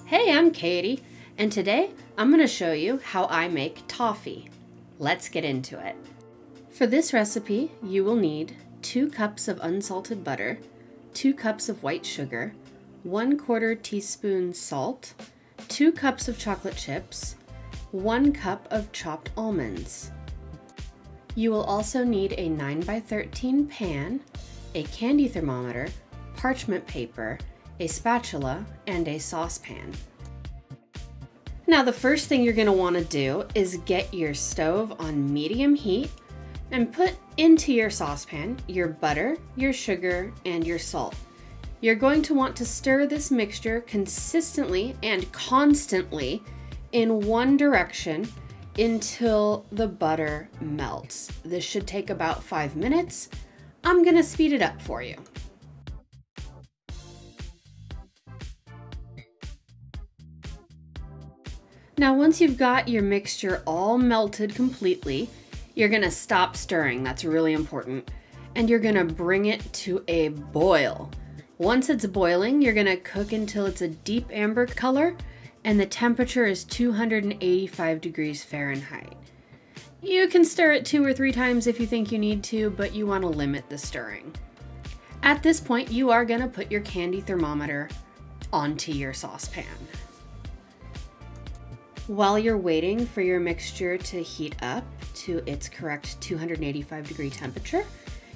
Hey, I'm Katie, and today I'm going to show you how I make toffee. Let's get into it. For this recipe, you will need 2 cups of unsalted butter, 2 cups of white sugar, 1/4 teaspoon salt, 2 cups of chocolate chips, 1 cup of chopped almonds. You will also need a 9x13 pan, a candy thermometer, parchment paper, a spatula, and a saucepan. Now the first thing you're going to want to do is get your stove on medium heat and put into your saucepan your butter, your sugar, and your salt. You're going to want to stir this mixture consistently and constantly in one direction until the butter melts. This should take about 5 minutes. I'm going to speed it up for you. Now once you've got your mixture all melted completely, you're gonna stop stirring, that's really important, and you're gonna bring it to a boil. Once it's boiling, you're gonna cook until it's a deep amber color and the temperature is 285 degrees Fahrenheit. You can stir it 2 or 3 times if you think you need to, but you wanna limit the stirring. At this point, you are gonna put your candy thermometer onto your saucepan. While you're waiting for your mixture to heat up to its correct 285 degree temperature,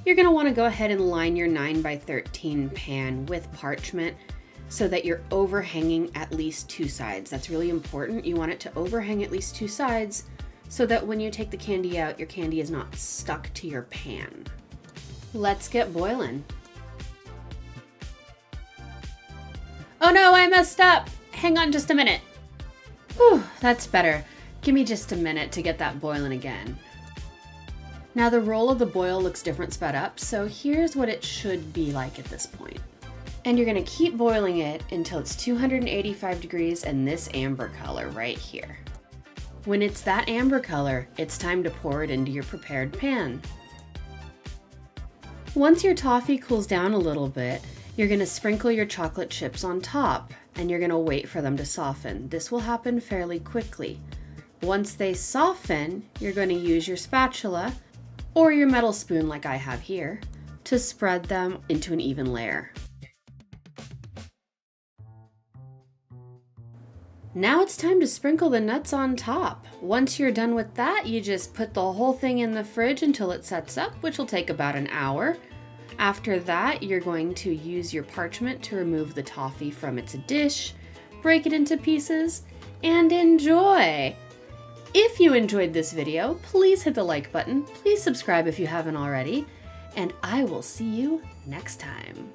you're going to want to go ahead and line your 9x13 pan with parchment so that you're overhanging at least 2 sides. That's really important. You want it to overhang at least 2 sides so that when you take the candy out, your candy is not stuck to your pan. Let's get boiling. Oh no, I messed up! Hang on just a minute. Whew, that's better. Give me just a minute to get that boiling again. Now the roll of the boil looks different sped up, so here's what it should be like at this point. And you're gonna keep boiling it until it's 285 degrees and this amber color right here. When it's that amber color, it's time to pour it into your prepared pan. Once your toffee cools down a little bit, you're gonna sprinkle your chocolate chips on top, and you're gonna wait for them to soften. This will happen fairly quickly. Once they soften, you're gonna use your spatula or your metal spoon like I have here to spread them into an even layer. Now it's time to sprinkle the nuts on top. Once you're done with that, you just put the whole thing in the fridge until it sets up, which will take about an hour. After that, you're going to use your parchment to remove the toffee from its dish, break it into pieces, and enjoy! If you enjoyed this video, please hit the like button, please subscribe if you haven't already, and I will see you next time.